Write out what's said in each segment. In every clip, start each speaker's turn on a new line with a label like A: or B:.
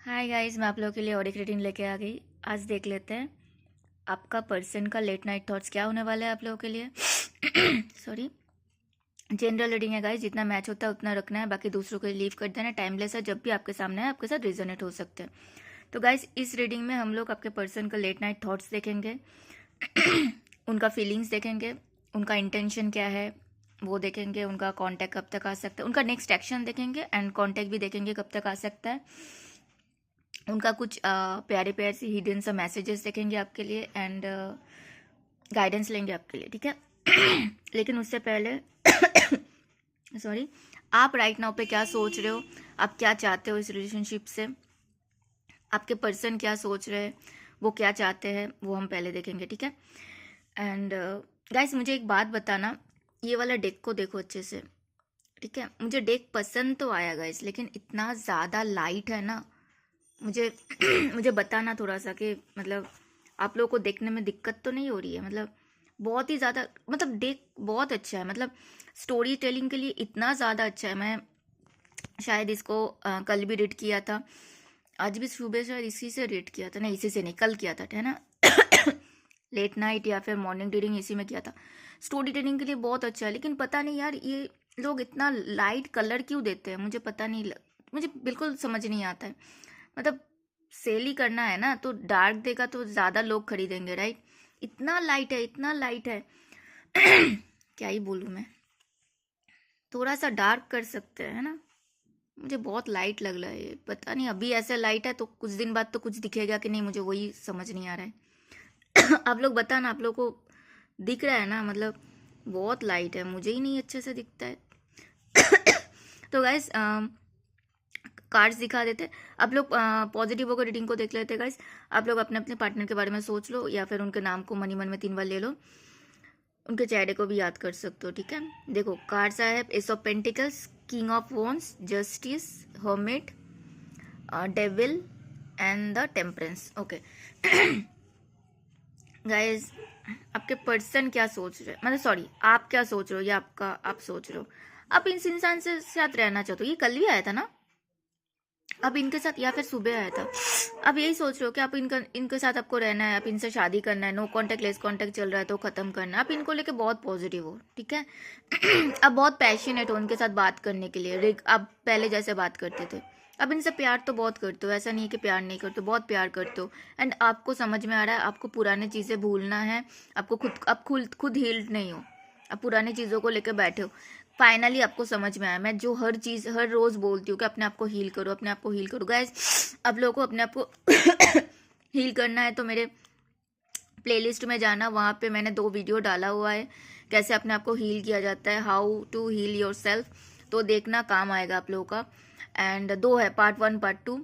A: Hi guys, मैं आप लोगों के लिए और एक रीडिंग लेके आ गई। आज देख लेते हैं आपका पर्सन का लेट नाइट थॉट्स क्या होने वाला है आप लोगों के लिए। सॉरी। जनरल रीडिंग है गाइस, जितना मैच होता है उतना रखना है, बाकी दूसरों को लीव कर देना। टाइमलेस है, जब भी आपके सामने है आपके साथ रिजोनेट हो सकते हैं। तो गाइस, इस रीडिंग में हम लोग आपके पर्सन का लेट नाइट थॉट्स देखेंगे। उनका फीलिंग्स देखेंगे, उनका इंटेंशन क्या है वो देखेंगे, उनका कांटेक्ट कब तक आ सकता है, उनका नेक्स्ट एक्शन देखेंगे एंड कांटेक्ट भी देखेंगे कब तक आ सकता है। उनका कुछ प्यारे प्यारे से हिडन सा मैसेजेस देखेंगे आपके लिए एंड गाइडेंस लेंगे आपके लिए, ठीक है। लेकिन उससे पहले सॉरी, आप राइट नाउ पे क्या सोच रहे हो, आप क्या चाहते हो इस रिलेशनशिप से, आपके पर्सन क्या सोच रहे हैं, वो क्या चाहते हैं, वो हम पहले देखेंगे, ठीक है। एंड गाइस, मुझे एक बात बताना, ये वाला डेक को देखो अच्छे से, ठीक है। मुझे डेक पसंद तो आया गाइस, लेकिन इतना ज़्यादा लाइट है ना, मुझे मुझे बताना थोड़ा सा कि मतलब आप लोगों को देखने में दिक्कत तो नहीं हो रही है। मतलब बहुत ही ज़्यादा, मतलब डेक बहुत अच्छा है, मतलब स्टोरी टेलिंग के लिए इतना ज़्यादा अच्छा है। मैं शायद इसको कल भी रीड किया था, आज भी सुबह शायद इसी से रीड किया था, नहीं इसी से नहीं, कल किया था, है ना। लेट नाइट या फिर मॉर्निंग रीडिंग इसी में किया था। स्टोरी टेलिंग के लिए बहुत अच्छा है, लेकिन पता नहीं यार ये लोग इतना लाइट कलर क्यों देते हैं, मुझे पता नहीं, मुझे बिल्कुल समझ नहीं आता है। मतलब सेल ही करना है ना, तो डार्क देगा तो ज़्यादा लोग खरीदेंगे, राइट। इतना लाइट है, इतना लाइट है। क्या ही बोलूँ मैं, थोड़ा सा डार्क कर सकते हैं, है ना। मुझे बहुत लाइट लग रहा है ये, पता नहीं अभी ऐसा लाइट है तो कुछ दिन बाद तो कुछ दिखेगा कि नहीं, मुझे वही समझ नहीं आ रहा है। आप लोग बताना, आप लोग को दिख रहा है ना, मतलब बहुत लाइट है, मुझे ही नहीं अच्छे से दिखता है। तो गाइस, कार्ड्स दिखा देते, आप लोग पॉजिटिव होकर रीडिंग को देख लेते हैं गाइस। आप लोग अपने अपने पार्टनर के बारे में सोच लो या फिर उनके नाम को मनी मन में 3 बार ले लो, उनके चेहरे को भी याद कर सकते हो, ठीक है। देखो कार्ड्स आए हैं, S of pentacles, king of wands, justice, hermit, devil and the temperance. Okay guys, आपके पर्सन क्या सोच रहे हैं, मतलब सॉरी आप क्या सोच रहे हो, या आपका आप सोच रहे हो आप इस इंसान से साथ रहना चाहते हो। ये कल भी आया था ना, अब इनके साथ, या फिर सुबह आया था। अब यही सोच रहे हो कि आप इनके साथ आपको रहना है, आप इनसे शादी करना है, नो कांटेक्ट लेस कांटेक्ट चल रहा है तो खत्म करना है। आप इनको लेके बहुत पॉजिटिव हो, ठीक है। अब बहुत पैशनेट हो उनके साथ बात करने के लिए, अब पहले जैसे बात करते थे। अब इनसे प्यार तो बहुत करते हो, ऐसा नहीं है कि प्यार नहीं करते हो, बहुत प्यार करते हो। एंड आपको समझ में आ रहा है आपको पुरानी चीज़ें भूलना है, आपको खुद, अब खुद हील्ड नहीं हो, अब पुरानी चीज़ों को लेकर बैठे हो। फाइनली आपको समझ में आया, मैं जो हर चीज़ हर रोज़ बोलती हूँ कि अपने आप को हील करो, अपने आप को हील करो। गाइस, आप लोगों को अपने आप को हील करना है तो मेरे प्लेलिस्ट में जाना, वहाँ पे मैंने 2 वीडियो डाला हुआ है, कैसे अपने आप को हील किया जाता है, how to heal yourself, तो देखना, काम आएगा आप लोगों का। एंड 2 है, पार्ट 1 पार्ट 2,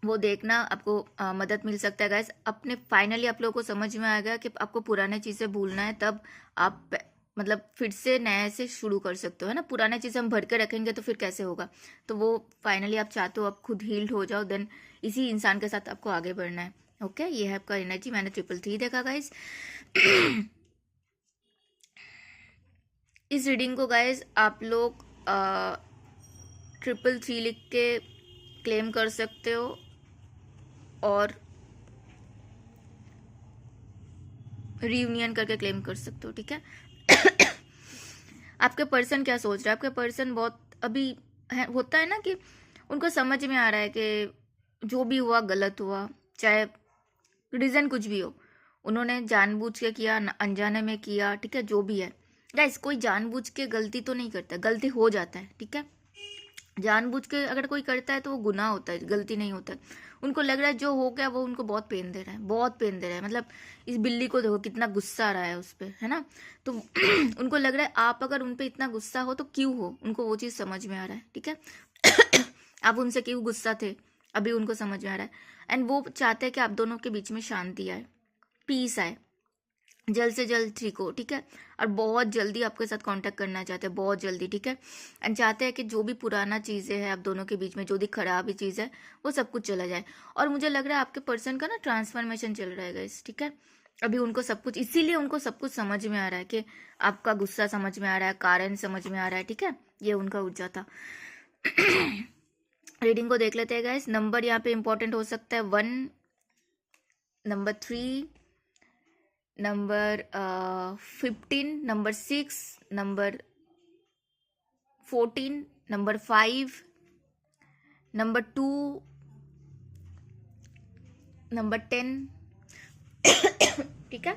A: वो देखना, आपको मदद मिल सकता है गाइस। अपने फाइनली आप लोगों को समझ में आ गया कि आपको पुराने चीज़ें भूलना है, तब आप मतलब फिर से नए से शुरू कर सकते हो, है ना। पुराने चीज़ें हम भर के रखेंगे तो फिर कैसे होगा। तो वो फाइनली आप चाहते हो आप खुद हील्ड हो जाओ, देन इसी इंसान के साथ आपको आगे बढ़ना है। ओके, ये है आपका एनर्जी, मैंने 333 देखा गाइस। इस रीडिंग को गाइस आप लोग 333 लिख के क्लेम कर सकते हो, और रियूनियन करके क्लेम कर सकते हो, ठीक है। आपके पर्सन क्या सोच रहा है, आपके पर्सन बहुत अभी होता है ना कि उनको समझ में आ रहा है कि जो भी हुआ गलत हुआ, चाहे रीजन कुछ भी हो, उन्होंने जानबूझ के किया अनजाने में किया, ठीक है, जो भी है। गाइस, कोई जानबूझ के गलती तो नहीं करता, गलती हो जाता है, ठीक है। जानबूझ के अगर कोई करता है तो वो गुनाह होता है, गलती नहीं होता है। उनको लग रहा है जो हो गया वो उनको बहुत पेन दे रहा है, बहुत पेन दे रहा है। मतलब इस बिल्ली को देखो कितना गुस्सा आ रहा है उस पर, है ना। तो उनको लग रहा है आप अगर उन पर इतना गुस्सा हो तो क्यों हो, उनको वो चीज़ समझ में आ रहा है, ठीक है। आप उनसे क्यों गुस्सा थे, अभी उनको समझ में आ रहा है। एंड वो चाहते हैं कि आप दोनों के बीच में शांति आए, पीस आए, जल्द से जल्द ठीक हो, ठीक है। और बहुत जल्दी आपके साथ कांटेक्ट करना चाहते हैं, बहुत जल्दी, ठीक है। एंड चाहते हैं कि जो भी पुराना चीज़ें हैं आप दोनों के बीच में, जो भी खराब चीज़ है वो सब कुछ चला जाए। और मुझे लग रहा है आपके पर्सन का ना ट्रांसफॉर्मेशन चल रहा है गाइस, ठीक है। अभी उनको सब कुछ, इसीलिए उनको सब कुछ समझ में आ रहा है कि आपका गुस्सा समझ में आ रहा है, कारण समझ में आ रहा है, ठीक है। ये उनका ऊर्जा था। रीडिंग को देख लेते हैं गाइस। नंबर यहाँ पे इंपॉर्टेंट हो सकता है 1, number 3, number 15, number 6, number 14, number 5, number 2, number 10। ठीक है,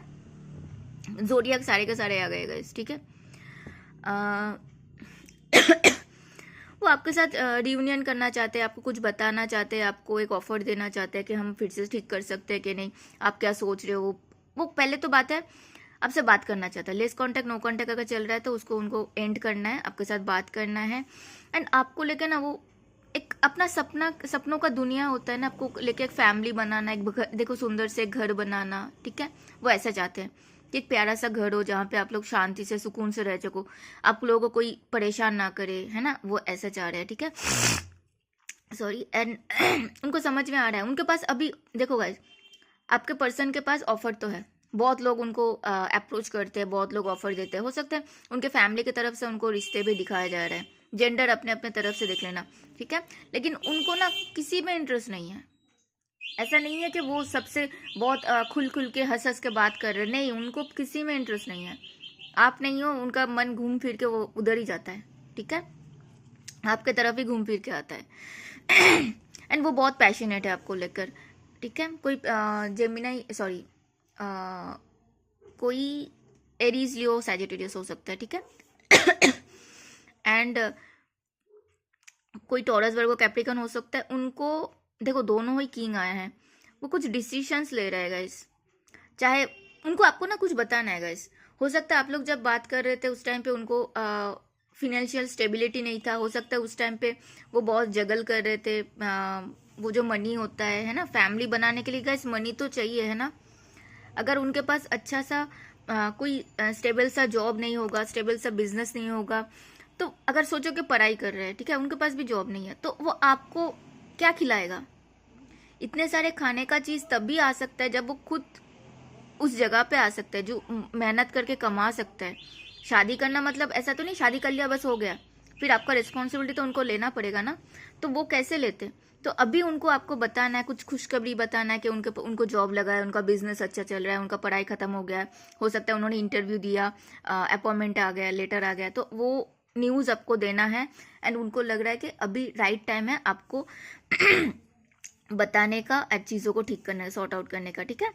A: जोडियाक सारे के सारे आ गए गाइस। ठीक है, वो आपके साथ रियूनियन करना चाहते हैं, आपको कुछ बताना चाहते हैं, आपको एक ऑफर देना चाहते हैं कि हम फिर से ठीक कर सकते हैं कि नहीं, आप क्या सोच रहे हो। वो पहले तो बात है, आपसे बात करना चाहता है। लेस कांटेक्ट नो कांटेक्ट अगर चल रहा है तो उसको उनको एंड करना है, आपके साथ बात करना है। एंड आपको लेके ना वो एक अपना सपनों का दुनिया होता है ना, आपको लेके एक फैमिली बनाना, एक देखो सुंदर से घर बनाना। ठीक है, वो ऐसा चाहते हैं कि एक प्यारा सा घर हो जहाँ पे आप लोग शांति से सुकून से रह सको, आप लोगों को कोई परेशान ना करे, है ना, वो ऐसा चाह रहे हैं। ठीक है, सॉरी। एंड उनको समझ में आ रहा है, उनके पास अभी देखो गाइस, आपके पर्सन के पास ऑफर तो है, बहुत लोग उनको अप्रोच करते हैं, बहुत लोग ऑफर देते हैं। हो सकता है उनके फैमिली की तरफ से उनको रिश्ते भी दिखाया जा रहा है, जेंडर अपने अपने तरफ से देख लेना। ठीक है, लेकिन उनको ना किसी में इंटरेस्ट नहीं है। ऐसा नहीं है कि वो सबसे बहुत खुल के हंस के बात कर रहे, नहीं, उनको किसी में इंटरेस्ट नहीं है। आप नहीं हो, उनका मन घूम फिर के वो उधर ही जाता है। ठीक है, आपके तरफ ही घूम फिर के आता है। एंड वो बहुत पैशनेट है आपको लेकर। ठीक है, कोई जेमिनाई, सॉरी, कोई एरीज, लियो, सैजिटेरियस हो सकता है। ठीक है, एंड कोई टॉरस, वर्गो, कैप्रिकन हो सकता है। उनको देखो दोनों ही किंग आया है, वो कुछ डिसीशंस ले रहे हैं गाइस, चाहे उनको आपको ना कुछ बताना है गाइस। हो सकता है आप लोग जब बात कर रहे थे उस टाइम पे उनको फिनेंशियल स्टेबिलिटी नहीं था, हो सकता है उस टाइम पे वो बहुत जगल कर रहे थे। वो जो मनी होता है ना, फैमिली बनाने के लिए गाइस मनी तो चाहिए, है ना। अगर उनके पास अच्छा सा कोई स्टेबल सा जॉब नहीं होगा, स्टेबल सा बिजनेस नहीं होगा, तो अगर सोचो कि पढ़ाई कर रहे हैं, ठीक है, उनके पास भी जॉब नहीं है, तो वो आपको क्या खिलाएगा। इतने सारे खाने का चीज तभी आ सकता है जब वो खुद उस जगह पे आ सकता है जो मेहनत करके कमा सकता है। शादी करना मतलब ऐसा तो नहीं शादी कर लिया बस हो गया, फिर आपका रिस्पॉन्सिबिलिटी तो उनको लेना पड़ेगा ना। तो वो कैसे लेते, तो अभी उनको आपको बताना है, कुछ खुशखबरी बताना है कि उनको जॉब लगा है, उनका बिजनेस अच्छा चल रहा है, उनका पढ़ाई खत्म हो गया है, हो सकता है उन्होंने इंटरव्यू दिया, अपॉइंटमेंट आ गया, लेटर आ गया, तो वो न्यूज़ आपको देना है। एंड उनको लग रहा है कि अभी राइट टाइम है आपको बताने का, चीज़ों को ठीक करने का, सॉर्ट आउट करने का। ठीक है,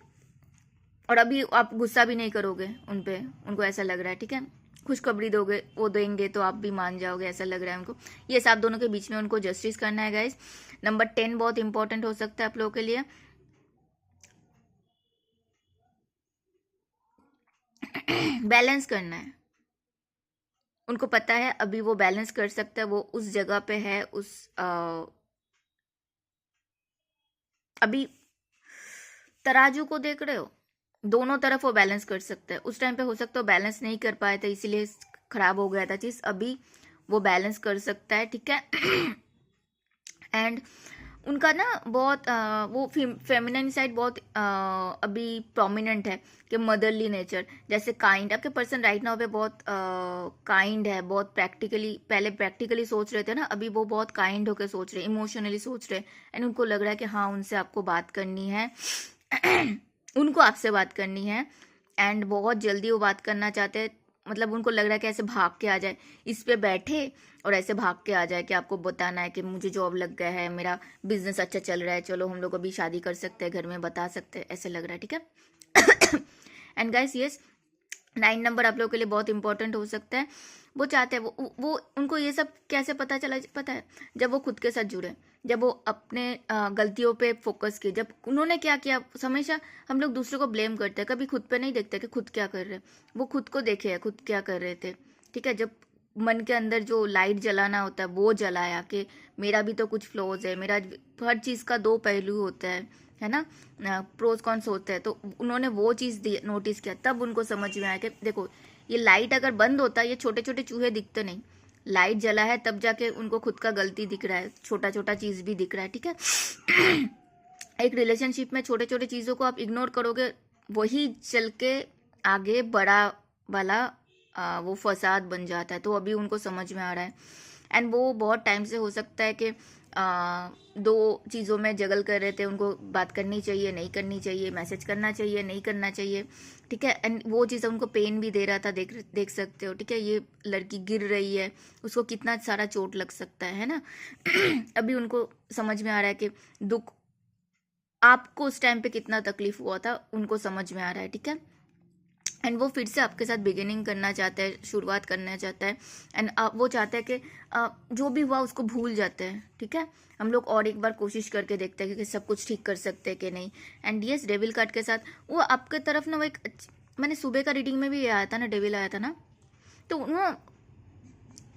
A: और अभी आप गुस्सा भी नहीं करोगे उन पे, उनको ऐसा लग रहा है। ठीक है, खुशखबरी दोगे, वो देंगे तो आप भी मान जाओगे, ऐसा लग रहा है उनको। ये सब दोनों के बीच में उनको जस्टिस करना है गाइस। नंबर 10 बहुत इंपॉर्टेंट हो सकता है आप लोगों के लिए। बैलेंस करना है, उनको पता है अभी वो बैलेंस कर सकता है, वो उस जगह पे है, अभी तराजू को देख रहे हो, दोनों तरफ वो बैलेंस कर सकता है। उस टाइम पे हो सकता है बैलेंस नहीं कर पाया था, इसीलिए खराब हो गया था चीज, अभी वो बैलेंस कर सकता है। ठीक है, एंड उनका ना बहुत वो फेमिनिन साइड बहुत अभी प्रोमिनेंट है, कि मदरली नेचर, जैसे काइंड, आपके पर्सन राइट नाउ पे बहुत काइंड है, बहुत प्रैक्टिकली, पहले प्रैक्टिकली सोच रहे थे ना, अभी वो बहुत काइंड होकर सोच रहे, इमोशनली सोच रहे। एंड उनको लग रहा है कि हाँ उनसे आपको बात करनी है, उनको आपसे बात करनी है, एंड बहुत जल्दी वो बात करना चाहते हैं। मतलब उनको लग रहा है कि ऐसे भाग के आ जाए, इस पे बैठे और ऐसे भाग के आ जाए कि आपको बताना है कि मुझे जॉब लग गया है, मेरा बिजनेस अच्छा चल रहा है, चलो हम लोग अभी शादी कर सकते हैं, घर में बता सकते हैं, ऐसे लग रहा है। ठीक है, एंड गाइस यस, 9 नंबर आप लोगों के लिए बहुत इंपॉर्टेंट हो सकता है। वो चाहते हैं, वो उनको ये सब कैसे पता चला, पता है, जब वो खुद के साथ जुड़े, जब वो अपने गलतियों पे फोकस किए, जब उन्होंने क्या किया। हमेशा हम लोग दूसरे को ब्लेम करते हैं, कभी खुद पे नहीं देखते कि खुद क्या कर रहे हैं। वो खुद को देखे है, खुद क्या कर रहे थे। ठीक है, जब मन के अंदर जो लाइट जलाना होता है वो जलाया, कि मेरा भी तो कुछ फ्लॉज है, मेरा हर चीज़ का दो पहलू होता है ना, प्रोज कॉन्स होते हैं। तो उन्होंने वो चीज़ नोटिस किया, तब उनको समझ में आया कि देखो ये लाइट अगर बंद होता है, ये छोटे छोटे चूहे दिखते नहीं, लाइट जला है तब जाके उनको खुद का गलती दिख रहा है, छोटा छोटा चीज़ भी दिख रहा है। ठीक है, एक रिलेशनशिप में छोटे छोटे चीज़ों को आप इग्नोर करोगे, वही चल के आगे बड़ा वाला वो फसाद बन जाता है। तो अभी उनको समझ में आ रहा है। एंड वो बहुत टाइम से हो सकता है कि दो चीज़ों में जगल कर रहे थे, उनको बात करनी चाहिए नहीं करनी चाहिए, मैसेज करना चाहिए नहीं करना चाहिए, ठीक है। एंड वो चीज़ उनको पेन भी दे रहा था, देख सकते हो, ठीक है। ये लड़की गिर रही है, उसको कितना सारा चोट लग सकता है ना। अभी उनको समझ में आ रहा है कि दुख आपको उस टाइम पे कितना तकलीफ हुआ था, उनको समझ में आ रहा है, ठीक है। एंड वो फिर से आपके साथ बिगिनिंग करना चाहता है, शुरुआत करना चाहता है। एंड वो चाहता है कि जो भी हुआ उसको भूल जाते हैं, ठीक है। हम लोग और एक बार कोशिश करके देखते हैं कि सब कुछ ठीक कर सकते हैं कि नहीं। एंड यस, डेविल कार्ड के साथ वो आपके तरफ ना, वो एक मैंने सुबह का रीडिंग में भी ये आया था ना, डेविल आया था ना, तो वो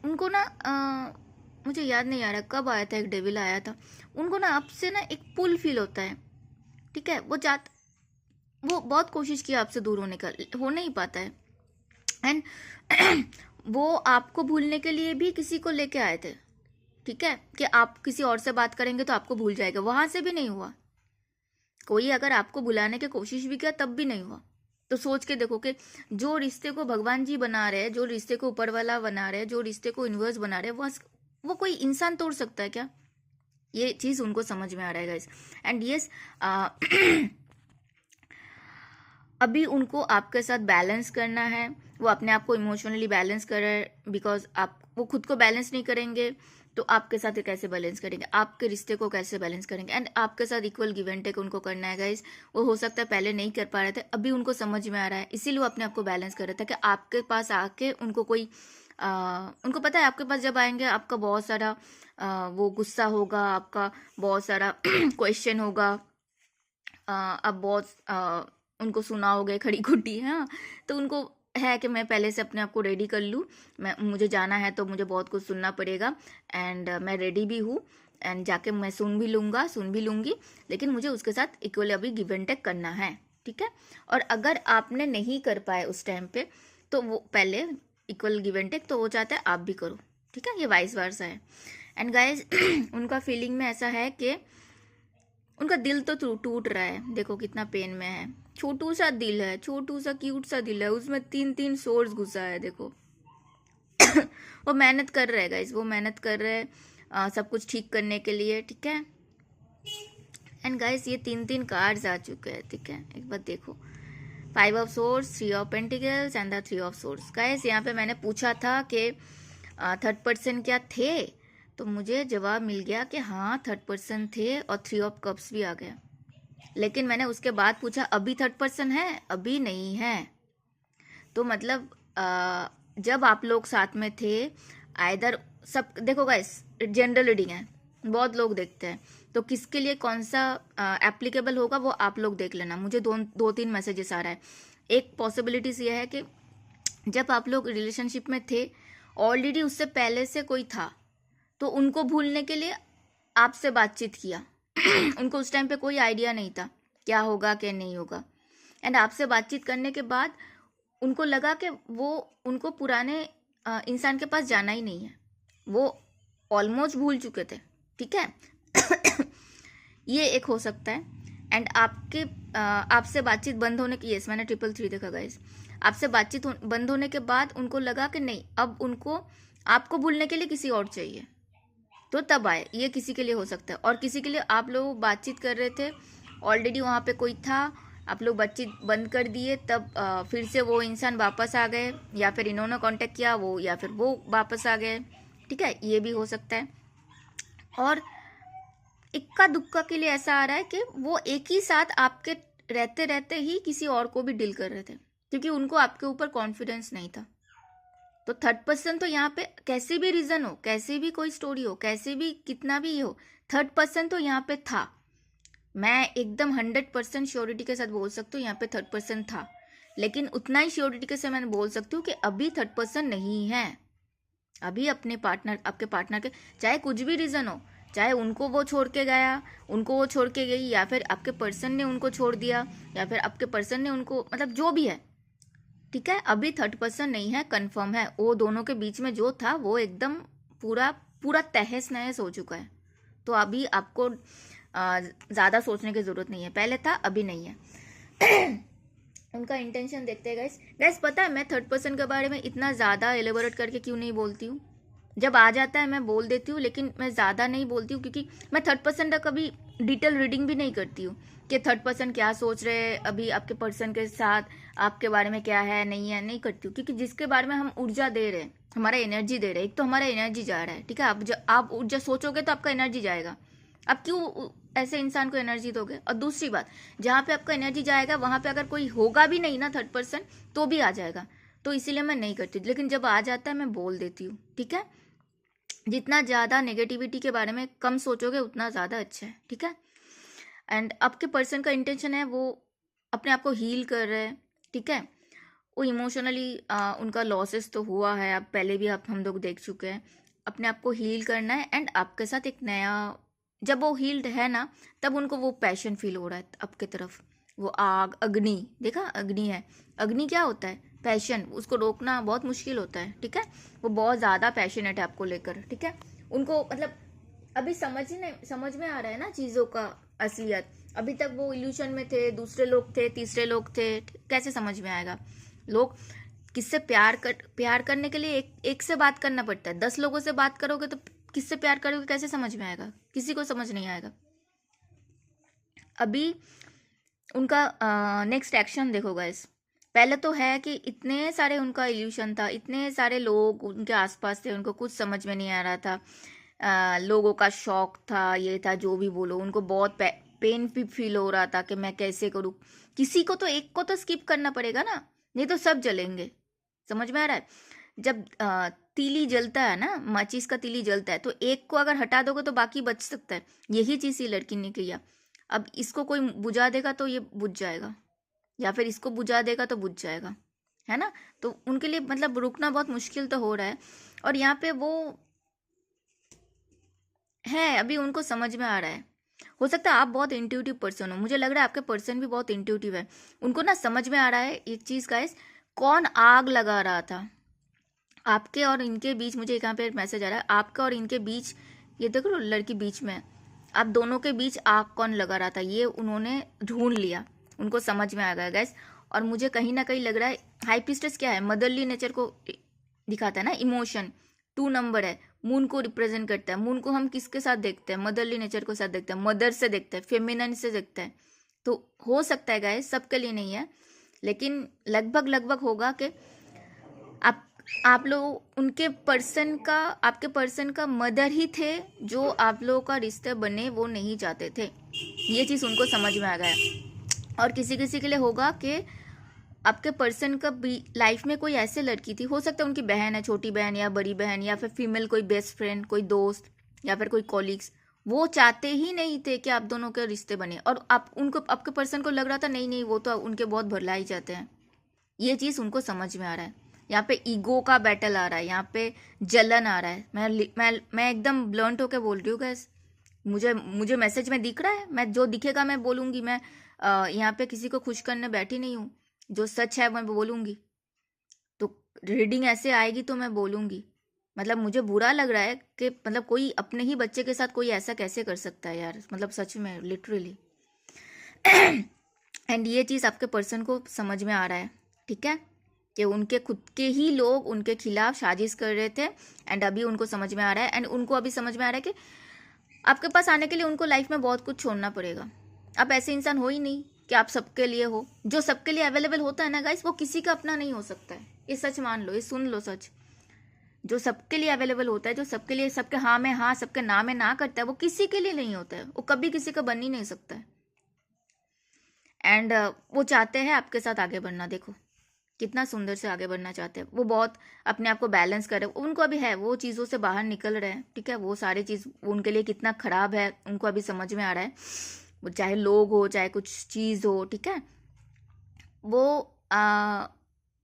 A: उनको ना मुझे याद नहीं आ रहा कब आया था, एक डेविल आया था। उनको ना आपसे ना एक पुल फील होता है, ठीक है। वो बहुत कोशिश की आपसे दूर होने का, हो नहीं पाता है। एंड वो आपको भूलने के लिए भी किसी को लेके आए थे, ठीक है, कि आप किसी और से बात करेंगे तो आपको भूल जाएगा। वहां से भी नहीं हुआ। कोई अगर आपको बुलाने की कोशिश भी किया तब भी नहीं हुआ। तो सोच के देखो कि जो रिश्ते को भगवान जी बना रहे हैं, जो रिश्ते को ऊपर वाला बना रहे हैं, जो रिश्ते को यूनिवर्स बना रहे हैं, वो कोई इंसान तोड़ सकता है क्या? ये चीज उनको समझ में आ रहा है गाइस। एंड यस, अभी उनको आपके साथ बैलेंस करना है। वो अपने आप को इमोशनली बैलेंस कर रहे हैं, बिकॉज आप वो खुद को बैलेंस नहीं करेंगे तो आपके साथ कैसे बैलेंस करेंगे, आपके रिश्ते को कैसे बैलेंस करेंगे। एंड आपके साथ इक्वल गिव एंड टेक उनको करना है गाइस। वो हो सकता है पहले नहीं कर पा रहे थे, अभी उनको समझ में आ रहा है, इसीलिए वो अपने आप को बैलेंस कर रहे थे कि आपके पास आके उनको कोई उनको पता है आपके पास जब आएंगे आपका बहुत सारा वो गुस्सा होगा, आपका बहुत सारा क्वेश्चन होगा, अब बहुत उनको सुनाओगे खड़ी खुटी, हाँ। तो उनको है कि मैं पहले से अपने आप को रेडी कर लूँ, मुझे जाना है तो मुझे बहुत कुछ सुनना पड़ेगा। एंड मैं रेडी भी हूँ, एंड जाके मैं सुन भी लूँगी, लेकिन मुझे उसके साथ इक्वली अभी गिव एंड टेक करना है, ठीक है। और अगर आपने नहीं कर पाए उस टाइम पे, तो वो पहले इक्वल गिव एंड टेक तो वो चाहता है आप भी करो, ठीक है। ये वाइस वर्सा है। एंड गाइज उनका फीलिंग में ऐसा है कि उनका दिल तो टूट रहा है, देखो कितना पेन में है। छोटू सा दिल है, छोटू सा क्यूट सा दिल है, उसमें 3-3 सोर्स घुसा है, देखो। वो मेहनत कर रहे हैं गाइस, वो मेहनत कर रहे हैं सब कुछ ठीक करने के लिए, ठीक है। एंड गाइस ये 3-3 कार्ड्स आ चुके हैं, ठीक है। एक बार देखो, 5 of source, 3 of pentacles and the 3 of source. Guys यहाँ पे मैंने पूछा था कि थर्ड पर्सन क्या थे, तो मुझे जवाब मिल गया कि हाँ थर्ड पर्सन थे, और 3 ऑफ कप्स भी आ गया। लेकिन मैंने उसके बाद पूछा अभी थर्ड पर्सन है, अभी नहीं है। तो मतलब जब आप लोग साथ में थे, आइदर सब देखो गाइस, जनरल रीडिंग है, बहुत लोग देखते हैं, तो किसके लिए कौन सा एप्लीकेबल होगा वो आप लोग देख लेना। मुझे 2-3 मैसेजेस आ रहा है। एक पॉसिबिलिटीज ये है कि जब आप लोग रिलेशनशिप में थे, ऑलरेडी उससे पहले से कोई था, तो उनको भूलने के लिए आपसे बातचीत किया। उनको उस टाइम पे कोई आइडिया नहीं था क्या होगा क्या नहीं होगा। एंड आपसे बातचीत करने के बाद उनको लगा कि वो उनको पुराने इंसान के पास जाना ही नहीं है, वो ऑलमोस्ट भूल चुके थे, ठीक है। ये एक हो सकता है। एंड आपसे बातचीत बंद होने की, यस मैंने 333 देखा गाइस। आपसे बातचीत बंद होने के बाद उनको लगा कि नहीं, अब उनको आपको भूलने के लिए किसी और चाहिए, तो तब आए। ये किसी के लिए हो सकता है, और किसी के लिए आप लोग बातचीत कर रहे थे, ऑलरेडी वहाँ पे कोई था, आप लोग बातचीत बंद कर दिए, तब फिर से वो इंसान वापस आ गए, या फिर इन्होंने कांटेक्ट किया वो, या फिर वो वापस आ गए, ठीक है। ये भी हो सकता है। और इक्का दुक्का के लिए ऐसा आ रहा है कि वो एक ही साथ आपके रहते रहते ही किसी और को भी डील कर रहे थे, क्योंकि उनको आपके ऊपर कॉन्फिडेंस नहीं था। तो थर्ड पर्सन तो यहाँ पे कैसे भी रीजन हो, कैसे भी कोई स्टोरी हो, कैसे भी कितना भी हो, थर्ड पर्सन तो यहाँ पे था। मैं एकदम 100% श्योरिटी के साथ बोल सकती हूँ यहाँ पे थर्ड पर्सन था। लेकिन उतना ही श्योरिटी के साथ मैं बोल सकती हूँ कि अभी थर्ड पर्सन नहीं है। अभी अपने पार्टनर, आपके पार्टनर के, चाहे कुछ भी रीजन हो, चाहे उनको वो छोड़ के गया, उनको वो छोड़ के गई, या फिर आपके पर्सन ने उनको छोड़ दिया, या फिर आपके पर्सन ने उनको, मतलब जो भी है, ठीक है। अभी थर्ड पर्सन नहीं है, कंफर्म है। वो दोनों के बीच में जो था वो एकदम पूरा पूरा तहस नहस हो चुका है। तो अभी आपको ज़्यादा सोचने की ज़रूरत नहीं है, पहले था अभी नहीं है। उनका इंटेंशन देखते हैं गाइस। गाइस पता है मैं थर्ड पर्सन के बारे में इतना ज़्यादा एलेबोरेट करके क्यों नहीं बोलती हूँ? जब आ जाता है मैं बोल देती हूँ, लेकिन मैं ज़्यादा नहीं बोलती हूँ क्योंकि मैं थर्ड पर्सन का कभी डिटेल रीडिंग भी नहीं करती हूँ कि थर्ड पर्सन क्या सोच रहे हैं अभी आपके पर्सन के साथ, आपके बारे में क्या है नहीं करती हूँ। क्योंकि जिसके बारे में हम ऊर्जा दे रहे हैं, हमारा एनर्जी दे रहे हैं, एक तो हमारा एनर्जी जा रहा है, ठीक है। आप ऊर्जा सोचोगे तो आपका एनर्जी जाएगा। आप क्यों ऐसे इंसान को एनर्जी दोगे? और दूसरी बात, जहाँ पे आपका एनर्जी जाएगा वहाँ पे अगर कोई होगा भी नहीं ना थर्ड पर्सन, तो भी आ जाएगा। तो इसीलिए मैं नहीं करती, लेकिन जब आ जाता है मैं बोल देती हूँ, ठीक है। जितना ज़्यादा नेगेटिविटी के बारे में कम सोचोगे उतना ज़्यादा अच्छा है, ठीक है। एंड आपके पर्सन का इंटेंशन है वो अपने आप को हील कर रहे हैं, ठीक है। वो इमोशनली उनका लॉसेस तो हुआ है, आप पहले भी आप हम लोग देख चुके हैं। अपने आप को हील करना है एंड आपके साथ एक नया, जब वो हील्ड है ना तब उनको वो पैशन फील हो रहा है आपके तरफ। वो आग, अग्नि, देखा अग्नि है, अग्नि क्या होता है? पैशन। उसको रोकना बहुत मुश्किल होता है, ठीक है। वो बहुत ज़्यादा पैशनेट है आपको लेकर, ठीक है। उनको मतलब अभी समझ में आ रहा है ना चीज़ों का असलियत। अभी तक वो इल्यूशन में थे, दूसरे लोग थे, तीसरे लोग थे, कैसे समझ में आएगा? लोग किससे प्यार करने के लिए एक से बात करना पड़ता है। 10 लोगों से बात करोगे तो किससे प्यार करोगे कैसे समझ में आएगा? किसी को समझ नहीं आएगा। अभी उनका नेक्स्ट एक्शन देखो गाइस। पहले तो है कि इतने सारे उनका इल्यूशन था, इतने सारे लोग उनके आसपास थे, उनको कुछ समझ में नहीं आ रहा था। लोगों का शौक था, ये था, जो भी बोलो, उनको बहुत पेन भी फील हो रहा था कि मैं कैसे करूँ। किसी को तो एक को तो स्किप करना पड़ेगा ना, नहीं तो सब जलेंगे। समझ में आ रहा है? जब तीली जलता है ना, माचिस का तीली जलता है, तो एक को अगर हटा दोगे तो बाकी बच सकता है। यही चीज़ ये लड़की ने किया। अब इसको कोई बुझा देगा तो ये बुझ जाएगा, या फिर इसको बुझा देगा तो बुझ जाएगा, है ना। तो उनके लिए मतलब रुकना बहुत मुश्किल तो हो रहा है। और यहाँ पे वो है, अभी उनको समझ में आ रहा है। हो सकता है आप बहुत इंट्यूटिव पर्सन हो, मुझे लग रहा है आपके पर्सन भी बहुत इंट्यूटिव है। उनको ना समझ में आ रहा है एक चीज़ गाइस, कौन आग लगा रहा था आपके और इनके बीच। मुझे यहाँ पे मैसेज आ रहा है, आपका और इनके बीच, ये देखो लड़की बीच में है, आप दोनों के बीच आग कौन लगा रहा था, ये उन्होंने ढूंढ लिया, उनको समझ में आ गया गैस। और मुझे कहीं ना कहीं लग रहा है हाई प्रीस्टेस क्या है, मदरली नेचर को दिखाता है ना, इमोशन। 2 नंबर है, मून को रिप्रेजेंट करता है। मून को हम किसके साथ देखते हैं? मदरली नेचर को साथ देखते हैं, मदर से देखते हैं, फेमिनिन से देखते हैं। तो हो सकता है गाइस, सबके लिए नहीं है, लेकिन लगभग लगभग होगा कि आप लोग उनके पर्सन का, आपके पर्सन का मदर ही थे जो आप लोगों का रिश्ते बने वो नहीं चाहते थे। ये चीज़ उनको समझ में आ गया। और किसी किसी के लिए होगा कि आपके पर्सन का लाइफ में कोई ऐसे लड़की थी, हो सकता है उनकी बहन है, छोटी बहन या बड़ी बहन, या फिर फीमेल कोई बेस्ट फ्रेंड, कोई दोस्त, या फिर कोई कॉलीग्स। वो चाहते ही नहीं थे कि आप दोनों के रिश्ते बने, और आप उनको, आपके पर्सन को लग रहा था नहीं नहीं वो तो उनके बहुत भलाई चाहते हैं। ये चीज़ उनको समझ में आ रहा है। यहाँ पे ईगो का बैटल आ रहा है, यहाँ पे जलन आ रहा है। मैं एकदम ब्लंट होके बोल रही हूँ गैस। मुझे मुझे मैसेज में दिख रहा है, मैं जो दिखेगा मैं बोलूँगी। मैं यहाँ पे किसी को खुश करने बैठी नहीं हूँ, जो सच है मैं बोलूँगी। तो रीडिंग ऐसे आएगी तो मैं बोलूँगी। मतलब मुझे बुरा लग रहा है कि मतलब कोई अपने ही बच्चे के साथ कोई ऐसा कैसे कर सकता है यार, मतलब सच में लिटरली। एंड ये चीज़ आपके पर्सन को समझ में आ रहा है, ठीक है, कि उनके खुद के ही लोग उनके खिलाफ साजिश कर रहे थे। एंड अभी उनको समझ में आ रहा है, एंड उनको अभी समझ में आ रहा है कि आपके पास आने के लिए उनको लाइफ में बहुत कुछ छोड़ना पड़ेगा। आप ऐसे इंसान हो ही नहीं कि आप सबके लिए हो। जो सबके लिए अवेलेबल होता है ना गाइस, वो किसी का अपना नहीं हो सकता है। ये सच मान लो, ये सुन लो सच। जो सबके लिए अवेलेबल होता है, जो सबके लिए, सबके हाँ में हाँ, सबके ना में ना करता है, वो किसी के लिए नहीं होता है। वो कभी किसी का बन ही नहीं सकता है। एंड वो चाहते हैं आपके साथ आगे बढ़ना। देखो कितना सुंदर से आगे बढ़ना चाहते हैं वो। बहुत अपने आप को बैलेंस कर रहे हैं, उनको अभी है, वो चीज़ों से बाहर निकल रहे हैं, ठीक है। वो सारी चीज़ उनके लिए कितना खराब है उनको अभी समझ में आ रहा है। वो चाहे लोग हो, चाहे कुछ चीज़ हो, ठीक है। वो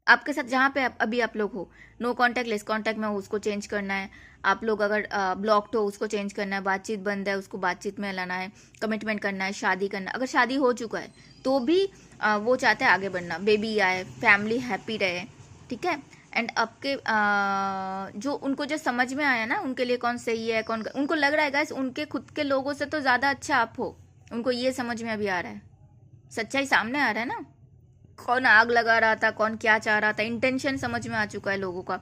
A: आपके साथ जहाँ पे अभी आप लोग हो, नो कांटेक्ट, लेस कांटेक्ट में हो, उसको चेंज करना है। आप लोग अगर ब्लॉक्ड हो, उसको चेंज करना है। बातचीत बंद है, उसको बातचीत में लाना है। कमिटमेंट करना है, शादी करना। अगर शादी हो चुका है तो भी वो चाहते हैं आगे बढ़ना, बेबी आए, फैमिली हैप्पी रहे, ठीक है। एंड आपके जो उनको जो समझ में आया ना, उनके लिए कौन सही है, कौन, उनको लग रहा है गाइस उनके खुद के लोगों से तो ज़्यादा अच्छा आप हो। उनको ये समझ में अभी आ रहा है, सच्चाई सामने आ रहा है ना, कौन आग लगा रहा था, कौन क्या चाह रहा था। इंटेंशन समझ में आ चुका है लोगों का।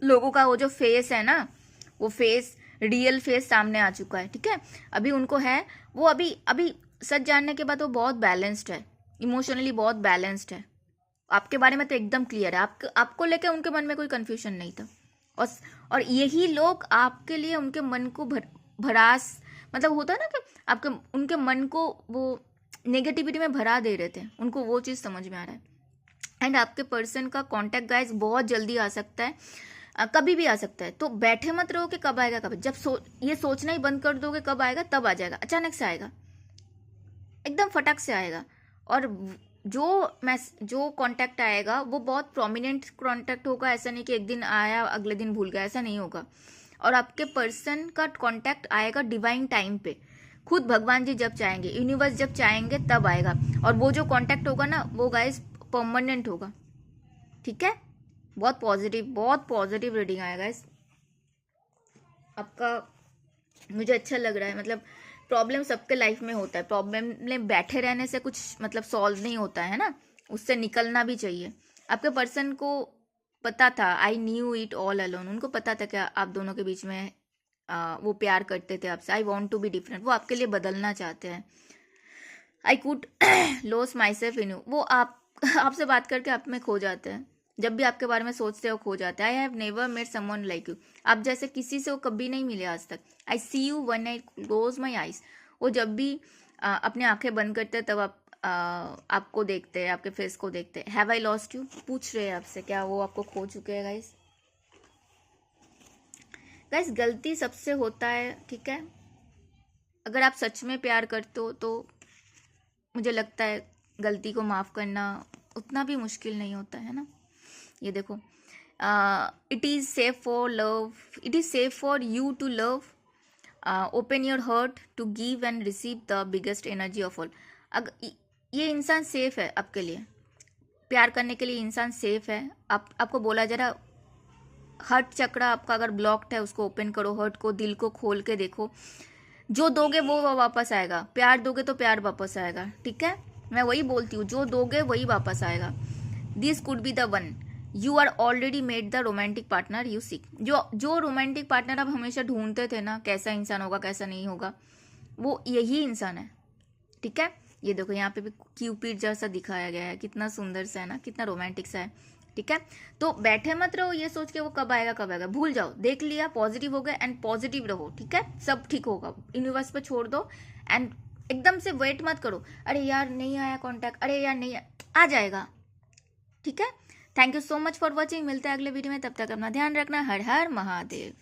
A: लोगों का वो जो फेस है ना, वो फेस, रियल फेस सामने आ चुका है, ठीक है। अभी उनको है, वो अभी अभी सच जानने के बाद वो बहुत बैलेंस्ड है, इमोशनली बहुत बैलेंस्ड है। आपके बारे में तो एकदम क्लियर है, आपको लेके उनके मन में कोई कंफ्यूजन नहीं था। और और यही लोग आपके लिए उनके मन को भरास, मतलब होता है ना कि आपके उनके मन को वो नेगेटिविटी में भरा दे रहे थे, उनको वो चीज़ समझ में आ रहा है। एंड आपके पर्सन का कांटेक्ट गाइस बहुत जल्दी आ सकता है, कभी भी आ सकता है। तो बैठे मत रहो कि कब आएगा, कब, जब ये सोचना ही बंद कर दोगे कब आएगा, तब आ जाएगा, अचानक से आएगा, एकदम फटक से आएगा। और जो कांटेक्ट आएगा वो बहुत प्रोमिनेंट कांटेक्ट होगा, ऐसा नहीं कि एक दिन आया अगले दिन भूल गया, ऐसा नहीं होगा। और आपके पर्सन का कांटेक्ट आएगा डिवाइन टाइम पे, खुद भगवान जी जब चाहेंगे, यूनिवर्स जब चाहेंगे तब आएगा। और वो जो कांटेक्ट होगा ना, वो गाइस परमानेंट होगा, ठीक है। बहुत पॉजिटिव रीडिंग आएगा गाइस आपका। मुझे अच्छा लग रहा है, मतलब प्रॉब्लम सबके लाइफ में होता है, प्रॉब्लम में बैठे रहने से कुछ मतलब सॉल्व नहीं होता है ना, उससे निकलना भी चाहिए। आपके पर्सन को पता था, I knew it all alone, उनको पता था कि आप दोनों के बीच में वो प्यार करते थे आपसे, I want to be different, वो आपके लिए बदलना चाहते हैं। I could lose myself in you, वो आपसे बात करके आप में खो जाते हैं, जब भी आपके बारे में सोचते हो खो जाते हैं। I have never met someone like you, आप जैसे किसी से वो कभी नहीं मिले आज तक। I see you when I close my eyes, वो जब भी अपने आंखें बंद करते हैं तब आपको देखते हैं, आपके फेस को देखते हैं। हैव आई लॉस्ट यू, पूछ रहे हैं आपसे, क्या वो आपको खो चुके हैं गाइस। गाइस गलती सबसे होता है, ठीक है। अगर आप सच में प्यार करते हो तो मुझे लगता है गलती को माफ़ करना उतना भी मुश्किल नहीं होता है ना। ये देखो, it is safe for love, it is safe for you to love, open your heart to give and receive the biggest energy of all. अगर ये इंसान सेफ है आपके लिए, प्यार करने के लिए इंसान सेफ है। आपको बोला जरा, हर्ट चक्र आपका अगर ब्लॉक्ड है उसको ओपन करो, हर्ट को, दिल को खोल के देखो। जो दोगे वो वापस आएगा, प्यार दोगे तो प्यार वापस आएगा, ठीक है। मैं वही बोलती हूँ, जो दोगे वही वापस आएगा। This could be the one, you are already made the romantic partner you seek. जो रोमांटिक पार्टनर आप हमेशा ढूंढते थे ना, कैसा इंसान होगा कैसा नहीं होगा, वो यही इंसान है, ठीक है। ये देखो यहाँ पे भी क्यूपिड जैसा दिखाया गया है, कितना सुंदर सा है ना, कितना रोमांटिक सा है, ठीक है। तो बैठे मत रहो ये सोच के वो कब आएगा कब आएगा, भूल जाओ, देख लिया, पॉजिटिव हो गए एंड पॉजिटिव रहो, ठीक है। सब ठीक होगा, यूनिवर्स पे छोड़ दो एंड एकदम से वेट मत करो, अरे यार नहीं आया कॉन्टैक्ट, अरे यार नहीं आ जाएगा, ठीक है। Thank you so much for watching, मिलते हैं अगले वीडियो में, तब तक अपना ध्यान रखना। हर हर महादेव।